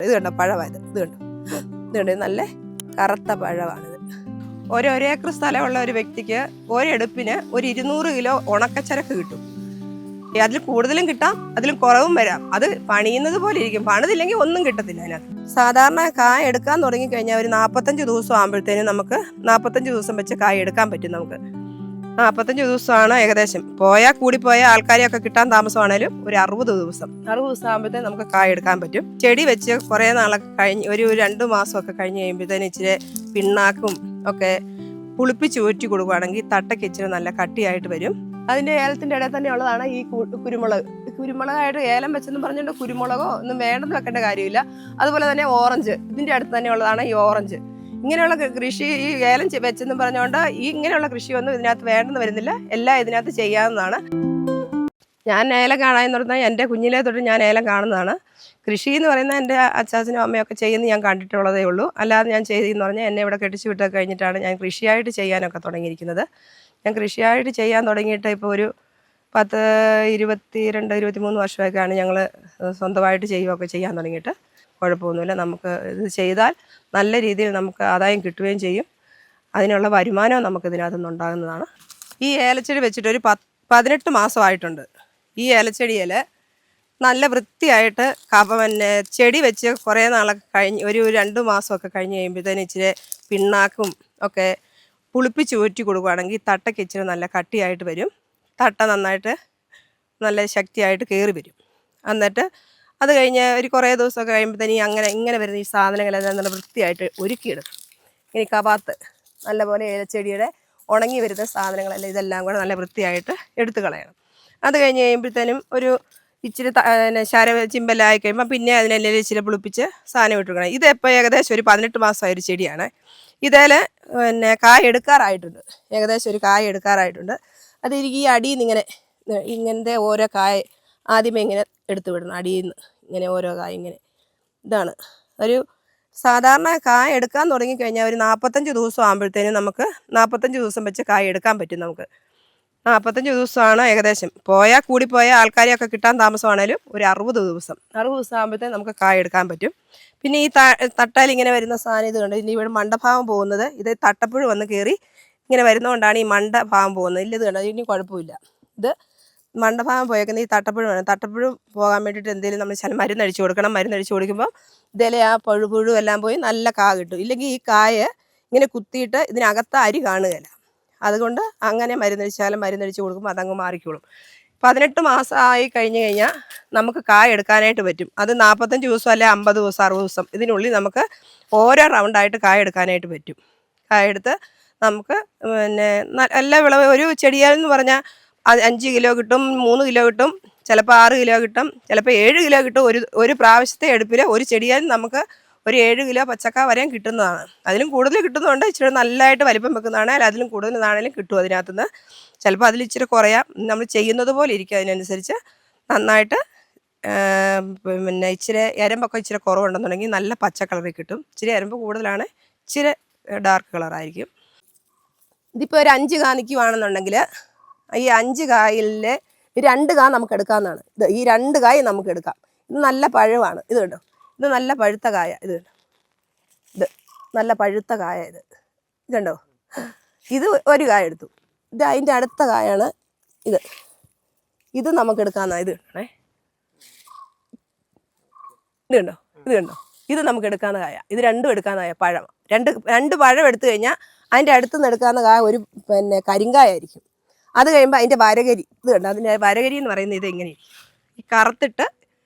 ഇത് കണ്ടോ പഴമായത്, ഇത് കണ്ടോ, ഇത് കണ്ടോ, നല്ല കറുത്ത പഴമാണിത്. ഒരു ഏക്കർ സ്ഥലമുള്ള ഒരു വ്യക്തിക്ക് ഒരെടുപ്പിന് ഒരു 200 കിലോ ഉണക്കച്ചരക്ക് കിട്ടും. അതിൽ കൂടുതലും കിട്ടാം, അതിലും കുറവും വരാം. അത് പണിയുന്നത് പോലെ ഇരിക്കും. പണിതില്ലെങ്കിൽ ഒന്നും കിട്ടത്തില്ല അതിനകത്ത്. സാധാരണ കായ എടുക്കാൻ തുടങ്ങിക്കഴിഞ്ഞാൽ ഒരു 45 ദിവസം ആകുമ്പോഴത്തേനും നമുക്ക് 45 ദിവസം വെച്ച് കായ എടുക്കാൻ പറ്റും. നമുക്ക് 45 ദിവസമാണ് ഏകദേശം. കൂടിപ്പോയ ആൾക്കാരെയൊക്കെ കിട്ടാൻ താമസമാണേലും ഒരു 60 ദിവസം ആകുമ്പോഴത്തേനും നമുക്ക് കായ എടുക്കാൻ പറ്റും. ചെടി വെച്ച് കുറേ നാളൊക്കെ കഴിഞ്ഞ് ഒരു 2 മാസമൊക്കെ കഴിഞ്ഞ് കഴിയുമ്പോഴത്തേനും ഇച്ചിരി പിണ്ണാക്കും ഒക്കെ പുളിപ്പിച്ച് ഊറ്റി കൊടുക്കുകയാണെങ്കിൽ തട്ടയ്ക്ക് ഇച്ചിരി നല്ല കട്ടിയായിട്ട് വരും. അതിൻ്റെ ഏലത്തിൻ്റെ ഇടയിൽ തന്നെ ഉള്ളതാണ് ഈ കുരുമുളക്. കുരുമുളകായിട്ട് ഏലം വെച്ചെന്ന് പറഞ്ഞുകൊണ്ട് കുരുമുളകോ ഒന്നും വേണ്ടെന്ന് വെക്കേണ്ട കാര്യമില്ല. അതുപോലെ തന്നെ ഓറഞ്ച്, ഇതിൻ്റെ അടുത്ത് തന്നെ ഉള്ളതാണ് ഈ ഓറഞ്ച്. ഇങ്ങനെയുള്ള കൃഷി ഈ ഏലം വെച്ചെന്ന് പറഞ്ഞുകൊണ്ട് ഇങ്ങനെയുള്ള കൃഷിയൊന്നും ഇതിനകത്ത് വേണ്ടെന്ന് വരുന്നില്ല. എല്ലാം ഇതിനകത്ത് ചെയ്യാവുന്നതാണ്. ഞാൻ ഏലം കാണാമെന്ന് പറഞ്ഞാൽ എൻ്റെ കുഞ്ഞിലേ തൊട്ട് ഞാൻ ഏലം കാണുന്നതാണ്. കൃഷി എന്ന് പറയുന്നത് എൻ്റെ അച്ചാച്ചനും അമ്മയൊക്കെ ചെയ്യുന്നത് ഞാൻ കണ്ടിട്ടുള്ളതേ ഉള്ളൂ. അല്ലാതെ ഞാൻ ചെയ്തെന്ന് പറഞ്ഞാൽ എന്നെ ഇവിടെ കെട്ടിച്ചു വിട്ടൊക്കെ കഴിഞ്ഞിട്ടാണ് ഞാൻ കൃഷിയായിട്ട് ചെയ്യാനൊക്കെ തുടങ്ങിയിരിക്കുന്നത്. ഞാൻ കൃഷിയായിട്ട് ചെയ്യാൻ തുടങ്ങിയിട്ട് ഇപ്പോൾ ഒരു 22-23 വർഷമൊക്കെയാണ് ഞങ്ങൾ സ്വന്തമായിട്ട് ചെയ്യുകയൊക്കെ ചെയ്യാൻ തുടങ്ങിയിട്ട്. കുഴപ്പമൊന്നുമില്ല. നമുക്ക് ഇത് ചെയ്താൽ നല്ല രീതിയിൽ നമുക്ക് ആദായം കിട്ടുകയും ചെയ്യും. അതിനുള്ള വരുമാനവും നമുക്ക് ഇതിനകത്തുനിന്ന് ഉണ്ടാകുന്നതാണ്. ഈ ഏലച്ചെടി വെച്ചിട്ട് ഒരു 18 മാസമായിട്ടുണ്ട്. ഈ ഏലച്ചെടിയിൽ നല്ല വൃത്തിയായിട്ട് ചെടി വെച്ച് കുറേ നാളൊക്കെ കഴിഞ്ഞ് ഒരു 2 മാസമൊക്കെ കഴിഞ്ഞ് കഴിയുമ്പോഴത്തേനും ഇച്ചിരി പിണ്ണാക്കും ഒക്കെ പുളിപ്പിച്ച് ഊറ്റി കൊടുക്കുകയാണെങ്കിൽ തട്ടയ്ക്ക് ഇച്ചിരി നല്ല കട്ടിയായിട്ട് വരും. തട്ട നന്നായിട്ട് നല്ല ശക്തിയായിട്ട് കയറി വരും. എന്നിട്ട് അത് കഴിഞ്ഞ് ഒരു കുറേ ദിവസമൊക്കെ കഴിയുമ്പോഴത്തേനും ഇങ്ങനെ വരുന്ന ഈ സാധനങ്ങളെല്ലാം നല്ല വൃത്തിയായിട്ട് ഒരുക്കിയെടുക്കും. ഇനി കവാത്ത് നല്ലപോലെ ഏലച്ചെടിയുടെ ഉണങ്ങി വരുന്ന സാധനങ്ങളെല്ലാം ഇതെല്ലാം കൂടെ നല്ല വൃത്തിയായിട്ട് എടുത്തു കളയണം. അത് കഴിഞ്ഞ് കഴിയുമ്പോഴത്തേനും ഒരു ഇച്ചിരി ചിമ്പലായി കഴിയുമ്പോൾ പിന്നെ അതിനെല്ലാം ഇച്ചിരി പുളിപ്പിച്ച് സാധനം ഇട്ട് കൊടുക്കണം. ഇതിപ്പോൾ ഏകദേശം ഒരു 18 മാസമായ ഒരു ചെടിയാണ്. ഇതിൽ കായ എടുക്കാറായിട്ടുണ്ട്. ഏകദേശം ഒരു കായ എടുക്കാറായിട്ടുണ്ട്. അത് ഈ അടിയിൽ നിന്ന് ഇങ്ങനത്തെ ഓരോ കായ ആദ്യമേ ഇങ്ങനെ എടുത്തു വിടണം. അടിയിൽ നിന്ന് ഇങ്ങനെ ഓരോ കായ ഇങ്ങനെ. ഇതാണ് ഒരു സാധാരണ കായ എടുക്കാൻ തുടങ്ങിക്കഴിഞ്ഞാൽ ഒരു 45 ദിവസം ആകുമ്പോഴത്തേനും നമുക്ക് 45 ദിവസം വെച്ച് കായ എടുക്കാൻ പറ്റും. നമുക്ക് 45 ദിവസമാണ് ഏകദേശം. കൂടിപ്പോയ ആൾക്കാരെയൊക്കെ കിട്ടാൻ താമസമാണേലും ഒരു 60 ദിവസം ആകുമ്പോഴത്തേനും നമുക്ക് കായ എടുക്കാൻ പറ്റും. പിന്നെ ഈ തട്ടയിൽ ഇങ്ങനെ വരുന്ന സാധനം ഇത് കണ്ട് ഇനി ഇവിടെ മണ്ടഭാഗം പോകുന്നത് ഇത് തട്ടപ്പുഴ വന്ന് കയറി ഇങ്ങനെ വരുന്നതുകൊണ്ടാണ് ഈ മണ്ടഭാഗം പോകുന്നത്. ഇല്ല, ഇത് കണ്ടോ, ഇനി കുഴപ്പമില്ല. ഇത് മണ്ടഭാഗം പോയേക്കുന്നത് ഈ തട്ടപ്പുഴ വേണം. തട്ടപ്പുഴ പോകാൻ വേണ്ടിയിട്ട് എന്തെങ്കിലും നമ്മൾ മരുന്നടിച്ച് കൊടുക്കണം. മരുന്നടിച്ച് കൊടുക്കുമ്പോൾ ഇതിലെ ആ പുഴു എല്ലാം പോയി നല്ല കായ കിട്ടും. ഇല്ലെങ്കിൽ ഈ കായ ഇങ്ങനെ കുത്തിയിട്ട് ഇതിനകത്ത് അരി കാണുകയില്ല. അതുകൊണ്ട് അങ്ങനെ മരുന്നടിച്ച് കൊടുക്കുമ്പോൾ അതങ്ങ് മാറിക്കോളും. 18 മാസം ആയി കഴിഞ്ഞ് കഴിഞ്ഞാൽ നമുക്ക് കായ എടുക്കാനായിട്ട് പറ്റും. അത് 45 ദിവസം അല്ലെ 50 ദിവസം 60 ദിവസം ഇതിനുള്ളിൽ നമുക്ക് ഓരോ റൗണ്ടായിട്ട് കായ എടുക്കാനായിട്ട് പറ്റും. കായ എടുത്ത് നമുക്ക് എല്ലാ വിളവ് ഒരു ചെടിയാലെന്ന് പറഞ്ഞാൽ 5 കിലോ കിട്ടും, 3 കിലോ കിട്ടും, ചിലപ്പോൾ 6 കിലോ കിട്ടും, ചിലപ്പോൾ 7 കിലോ കിട്ടും. ഒരു പ്രാവശ്യത്തെ എടുപ്പിൽ ഒരു ചെടിയാൽ നമുക്ക് ഒരു 7 കിലോ പച്ചക്ക വരെയും കിട്ടുന്നതാണ്. അതിലും കൂടുതൽ കിട്ടുന്നതുകൊണ്ട് ഇച്ചിരി നല്ലതായിട്ട് വലിപ്പം വെക്കുന്നതാണെങ്കിൽ അതിലും കൂടുതൽ നാണേലും കിട്ടും അതിനകത്തുനിന്ന്. ചിലപ്പോൾ അതിൽ ഇച്ചിരി കുറയാം. നമ്മൾ ചെയ്യുന്നത് പോലെ ഇരിക്കും. അതിനനുസരിച്ച് നന്നായിട്ട് ഇച്ചിരി എരമ്പൊക്കെ ഇച്ചിരി കുറവുണ്ടെന്നുണ്ടെങ്കിൽ നല്ല പച്ച കളറിൽ കിട്ടും. ഇച്ചിരി എരമ്പ് കൂടുതലാണ്, ഇച്ചിരി ഡാർക്ക് കളറായിരിക്കും. ഇതിപ്പോൾ ഒരു 5 കാ നിൽക്കുവാണെന്നുണ്ടെങ്കിൽ ഈ 5 കായിൽ 2 കാ നമുക്ക് എടുക്കാവുന്നതാണ്. ഈ 2 കായ് നമുക്ക് എടുക്കാം. ഇത് നല്ല പഴമാണ്. ഇത് കണ്ടോ, ഇത് നല്ല പഴുത്ത കായ. ഇത് നല്ല പഴുത്ത കായ. ഇത് കണ്ടോ, ഇത് ഒരു കായ എടുത്തു. ഇത് അതിൻ്റെ അടുത്ത കായാണ്. ഇത് നമുക്ക് എടുക്കാവുന്ന. ഇത് കണ്ടോ, ഇത് നമുക്ക് എടുക്കാവുന്ന കായ. ഇത് രണ്ടും എടുക്കാവുന്ന കായ. പഴം രണ്ട് പഴം എടുത്തു കഴിഞ്ഞാൽ അതിൻ്റെ അടുത്തുനിന്ന് എടുക്കാവുന്ന കായ ഒരു കരിങ്കായ ആയിരിക്കും. അത് കഴിയുമ്പോൾ അതിൻ്റെ വരകരി, ഇത് കണ്ടോ, അതിൻ്റെ വരകരി എന്ന് പറയുന്നത് ഇത് എങ്ങനെയാണ് ഈ കറുത്തിട്ട്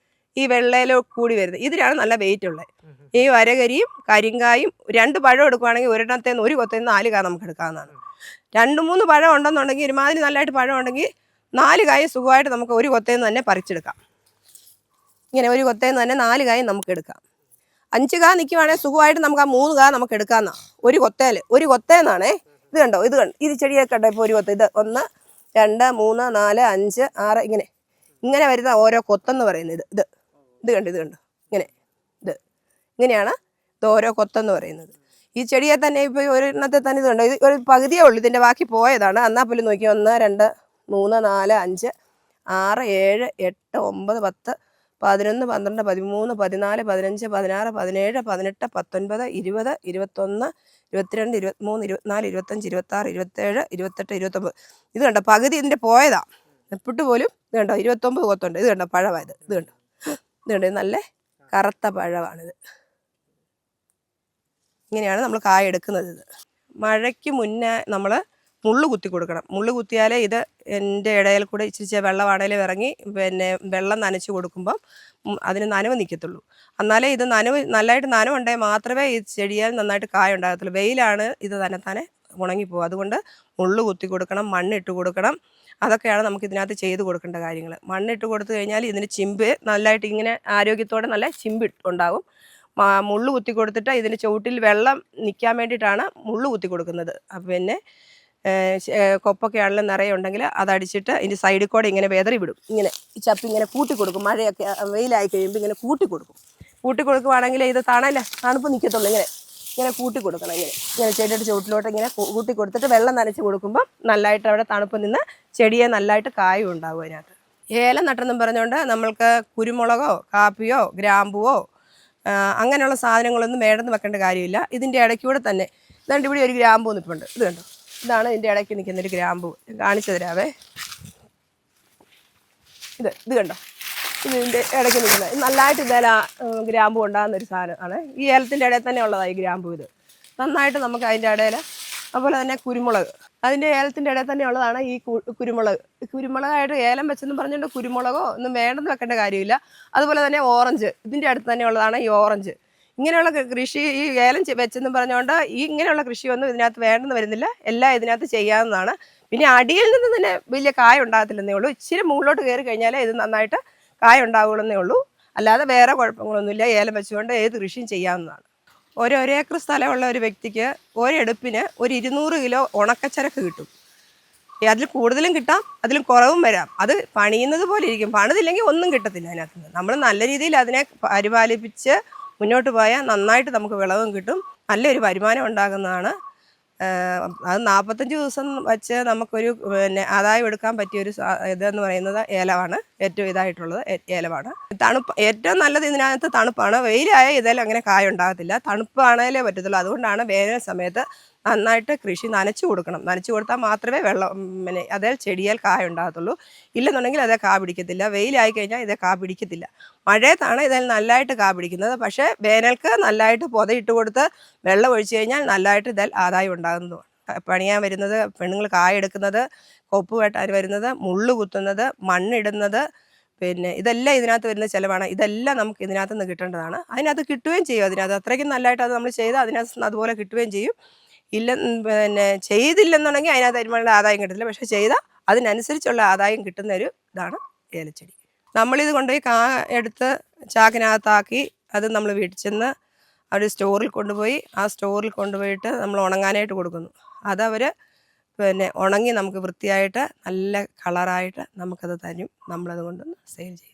ഈ വെള്ളയിലോ കൂടി വരുന്നത്. ഇതിനാണ് നല്ല വെയിറ്റ് ഉള്ളത്. ഈ വരകരിയും കരിങ്കായും 2 പഴം എടുക്കുകയാണെങ്കിൽ ഒരിടത്തേന്ന് ഒരു കൊത്തേന്ന് 4 കായ നമുക്ക് എടുക്കാവുന്നതാണ്. 2-3 പഴം ഉണ്ടെന്നുണ്ടെങ്കിൽ ഒരുമാതിരി നല്ലതായിട്ട് പഴം ഉണ്ടെങ്കിൽ 4 കായ സുഖമായിട്ട് നമുക്ക് ഒരു കൊത്തേന്ന് തന്നെ പറിച്ചെടുക്കാം. ഇങ്ങനെ ഒരു കൊത്തേന്ന് തന്നെ 4 കായും നമുക്ക് എടുക്കാം. 5 കാ നിൽക്കുവാണെങ്കിൽ സുഖമായിട്ട് നമുക്ക് ആ 3 കാ നമുക്ക് എടുക്കാമെന്നാണ്. ഒരു കൊത്തേന്നാണേ. ഇത് കണ്ടോ, ഇത് ചെടിയൊക്കെ കണ്ടോ. ഇപ്പോൾ ഒരു കൊത്ത, ഇത് 1 2 3 4 5 6 ഇങ്ങനെ വരുന്ന ഓരോ കൊത്തെന്ന് പറയുന്നത്. ഇത് കണ്ടോ ഇങ്ങനെയാണ് ഇത് ഓരോ കൊത്തെന്ന് പറയുന്നത്. ഈ ചെടിയെ തന്നെ ഇപ്പോൾ ഒരെണ്ണത്തെ തന്നെ ഇത് കണ്ടോ, ഇത് ഒരു പകുതിയേ ഉള്ളൂ. ഇതിൻ്റെ ബാക്കി പോയതാണ്. എന്നാൽ പോലും നോക്കി 1 2 3 4 5 6 7 8 9 10 11, 12, 13, 14, 15, 16, 17, 18, 19, 20, 21, 22, 23, 24, 25, 26, 27, 28, 29. ഇത് കണ്ടോ, പകുതി ഇതിൻ്റെ പോയതാ. എപ്പിട്ട് പോലും ഇത് കണ്ടോ 29 കൊത്തുണ്ട്. ഇത് കണ്ടോ പഴമായത്. ഇത് കണ്ടോ, ഇത് കണ്ടോ, നല്ല കറുത്ത പഴമാണിത്. ഇങ്ങനെയാണ് നമ്മൾ കായ എടുക്കുന്നത്. ഇത് മഴയ്ക്ക് മുന്നേ നമ്മൾ മുള്ളു കുത്തി കൊടുക്കണം. മുള്ളു കുത്തിയാലേ ഇത് എൻ്റെ ഇടയിൽ കൂടെ ഇച്ചിരി വെള്ളമാണേലും ഇറങ്ങി പിന്നെ വെള്ളം നനച്ച് കൊടുക്കുമ്പം അതിന് നനവ് നിൽക്കത്തുള്ളൂ. എന്നാലേ ഇത് നല്ലതായിട്ട് നനവുണ്ടെങ്കിൽ മാത്രമേ ഈ ചെടിയാൽ നന്നായിട്ട് കായ ഉണ്ടാകത്തുള്ളൂ. വെയിലാണ് ഇത് തന്നെത്താനെ ഉണങ്ങിപ്പോകും. അതുകൊണ്ട് മുള്ളു കുത്തി കൊടുക്കണം, മണ്ണിട്ട് കൊടുക്കണം. അതൊക്കെയാണ് നമുക്ക് ഇതിനകത്ത് ചെയ്ത് കൊടുക്കേണ്ട കാര്യങ്ങൾ. മണ്ണിട്ട് കൊടുത്തു കഴിഞ്ഞാൽ ഇതിന് ചിമ്പ് നല്ലതായിട്ട് ഇങ്ങനെ ആരോഗ്യത്തോടെ നല്ല ചിമ്പ് ഉണ്ടാകും. മുള്ളു കുത്തി കൊടുത്തിട്ട് ഇതിന് ചുവട്ടിൽ വെള്ളം നിൽക്കാൻ വേണ്ടിയിട്ടാണ് മുള്ളു കുത്തി കൊടുക്കുന്നത്. പിന്നെ കൊപ്പൊക്കെ ആണെങ്കിലും നിറയെ ഉണ്ടെങ്കിൽ അതടിച്ചിട്ട് ഇതിൻ്റെ സൈഡിൽ കൂടെ ഇങ്ങനെ വെതറി വിടും. ഇങ്ങനെ ഈ ചപ്പ് ഇങ്ങനെ കൂട്ടി കൊടുക്കും. മഴയൊക്കെ വെയിലായി കഴിയുമ്പോൾ ഇങ്ങനെ കൂട്ടി കൊടുക്കും. കൂട്ടി കൊടുക്കുവാണെങ്കിൽ ഇത് തണുപ്പ് നിൽക്കത്തുള്ളൂ. ഇങ്ങനെ കൂട്ടി കൊടുക്കണം. ഇങ്ങനെ ചെടിയുടെ ചുവട്ടിലോട്ട് ഇങ്ങനെ കൂട്ടി കൊടുത്തിട്ട് വെള്ളം നനച്ച് കൊടുക്കുമ്പോൾ നല്ലതായിട്ട് അവിടെ തണുപ്പ് നിന്ന് ചെടിയെ നല്ലതായിട്ട് കായും ഉണ്ടാകും അതിനകത്ത്. ഏലം നട്ടെന്നും പറഞ്ഞുകൊണ്ട് നമ്മൾക്ക് കുരുമുളകോ കാപ്പിയോ ഗ്രാമ്പുവോ അങ്ങനെയുള്ള സാധനങ്ങളൊന്നും വേണ്ടെന്ന് വെക്കേണ്ട കാര്യമില്ല. ഇതിൻ്റെ ഇടയ്ക്കൂടെ തന്നെ ഇതുകൊണ്ട് ഇവിടെ ഒരു ഗ്രാമ്പൂ നിൽപ്പുണ്ട്. ഇത് കണ്ടോ, ഇതാണ് ഇതിൻ്റെ ഇടയ്ക്ക് നിൽക്കുന്നൊരു ഗ്രാമ്പൂ. കാണിച്ചു തരാവേ. ഇത് കണ്ടോ, ഇതിൻ്റെ ഇടയ്ക്ക് നിൽക്കുന്നത്. ഇത് നല്ലതായിട്ട് ഇതേലും ഗ്രാമ്പൂ ഉണ്ടാകുന്നൊരു സാധനമാണ്. ഈ ഏലത്തിൻ്റെ ഇടയിൽ തന്നെ ഉള്ളതാണ് ഈ ഗ്രാമ്പൂ. ഇത് നന്നായിട്ട് നമുക്ക് അതിൻ്റെ ഇടയിൽ, അതുപോലെ തന്നെ കുരുമുളക് അതിൻ്റെ ഏലത്തിൻ്റെ ഇടയിൽ തന്നെ ഉള്ളതാണ് ഈ കുരുമുളകായിട്ട് ഏലം വെച്ചെന്ന് പറഞ്ഞുകൊണ്ട് കുരുമുളകോ ഒന്നും വേണ്ടെന്ന് വെക്കേണ്ട കാര്യമില്ല. അതുപോലെ തന്നെ ഓറഞ്ച്, ഇതിൻ്റെ അടുത്ത് തന്നെ ഉള്ളതാണ് ഈ ഓറഞ്ച്. ഇങ്ങനെയുള്ള കൃഷി ഈ ഏലം വെച്ചെന്ന് പറഞ്ഞുകൊണ്ട് ഈ ഇങ്ങനെയുള്ള കൃഷിയൊന്നും ഇതിനകത്ത് വേണ്ടെന്ന് വരുന്നില്ല. എല്ലാം ഇതിനകത്ത് ചെയ്യാവുന്നതാണ്. പിന്നെ അടിയിൽ നിന്ന് തന്നെ വലിയ കായ ഉണ്ടാകത്തില്ലെന്നേ ഉള്ളൂ. ഇച്ചിരി മുകളിലോട്ട് കയറി കഴിഞ്ഞാലേ ഇത് നന്നായിട്ട് കായ ഉണ്ടാവുകയുള്ളൂ ഉള്ളൂ. അല്ലാതെ വേറെ കുഴപ്പങ്ങളൊന്നുമില്ല. ഏലം വെച്ചുകൊണ്ട് ഏത് കൃഷിയും ചെയ്യാവുന്നതാണ്. ഒരു ഏക്കർ സ്ഥലമുള്ള ഒരു വ്യക്തിക്ക് ഒരെടുപ്പിന് ഒരു 200 കിലോ ഉണക്കച്ചരക്ക് കിട്ടും. അതിൽ കൂടുതലും കിട്ടാം, അതിലും കുറവും വരാം. അത് പണിയുന്നത് പോലെ ഇരിക്കും. പണിതില്ലെങ്കിൽ ഒന്നും കിട്ടത്തില്ല അതിനകത്ത് നിന്ന്. നമ്മൾ നല്ല രീതിയിൽ അതിനെ പരിപാലിപ്പിച്ച് മുന്നോട്ട് പോയാൽ നന്നായിട്ട് നമുക്ക് വിളവും കിട്ടും, നല്ലൊരു വരുമാനം ഉണ്ടാകുന്നതാണ്. അത് 45 ദിവസം വച്ച് നമുക്കൊരു ആദായം എടുക്കാൻ പറ്റിയൊരു ഇതെന്ന് പറയുന്നത് ഏലമാണ്. ഏറ്റവും ഇതായിട്ടുള്ളത് ഏലമാണ്. ഏറ്റവും നല്ലത് ഇതിനകത്ത് തണുപ്പാണ്. വെയിലായ ഇതെല്ലാം അങ്ങനെ കായ ഉണ്ടാകത്തില്ല. തണുപ്പാണേലേ പറ്റത്തുള്ളൂ. അതുകൊണ്ടാണ് വേനൽ സമയത്ത് നന്നായിട്ട് കൃഷി നനച്ചു കൊടുക്കണം. നനച്ചു കൊടുത്താൽ മാത്രമേ അതേ ചെടിയാൽ കായ ഉണ്ടാകത്തുള്ളൂ. ഇല്ലെന്നുണ്ടെങ്കിൽ അതേ കാ പിടിക്കത്തില്ല. വെയിലായി കഴിഞ്ഞാൽ ഇതേ കാ പിടിക്കത്തില്ല. മഴയത്താണ് ഇതിൽ നല്ലതായിട്ട് കാ പിടിക്കുന്നത്. പക്ഷേ വേനൽക്ക് നല്ലതായിട്ട് പൊതയിട്ട് കൊടുത്ത് വെള്ളം ഒഴിച്ചു കഴിഞ്ഞാൽ നല്ലതായിട്ട് ഇതിൽ ആദായം ഉണ്ടാകുന്നതുമാണ്. പണിയാൻ വരുന്നത്, പെണ്ണുങ്ങൾ കായ എടുക്കുന്നത്, കൊപ്പ് വെട്ടാൻ വരുന്നത്, മുള്ളു കുത്തുന്നത്, മണ്ണിടുന്നത്, പിന്നെ ഇതെല്ലാം ഇതിനകത്ത് വരുന്ന ചിലവാണ്. ഇതെല്ലാം നമുക്ക് ഇതിനകത്ത് നിന്ന് കിട്ടേണ്ടതാണ്. അതിനകത്ത് കിട്ടുകയും ചെയ്യും. അതിനകത്ത് അത്രയ്ക്കും നല്ലതായിട്ട് അത് നമ്മൾ ചെയ്ത് അതിനകത്ത് അതുപോലെ കിട്ടുകയും ചെയ്യും. ചെയ്തില്ലെന്നുണ്ടെങ്കിൽ അതിനകത്ത് അതിനുള്ള ആദായം കിട്ടില്ല. പക്ഷെ ചെയ്താൽ അതിനനുസരിച്ചുള്ള ആദായം കിട്ടുന്ന ഒരു ഇതാണ് ഏലച്ചെടി. നമ്മളിത് കൊണ്ടുപോയി എടുത്ത് ചാക്കിനകത്താക്കി അത് നമ്മൾ വീട്ടിൽ ചെന്ന് അവർ സ്റ്റോറിൽ കൊണ്ടുപോയി ആ സ്റ്റോറിൽ കൊണ്ടുപോയിട്ട് നമ്മൾ ഉണങ്ങാനായിട്ട് കൊടുക്കുന്നു. അതവർ ഉണങ്ങി നമുക്ക് വൃത്തിയായിട്ട് നല്ല കളറായിട്ട് നമുക്കത് തരും. നമ്മളത് കൊണ്ടൊന്ന് സെയിൽ ചെയ്യും.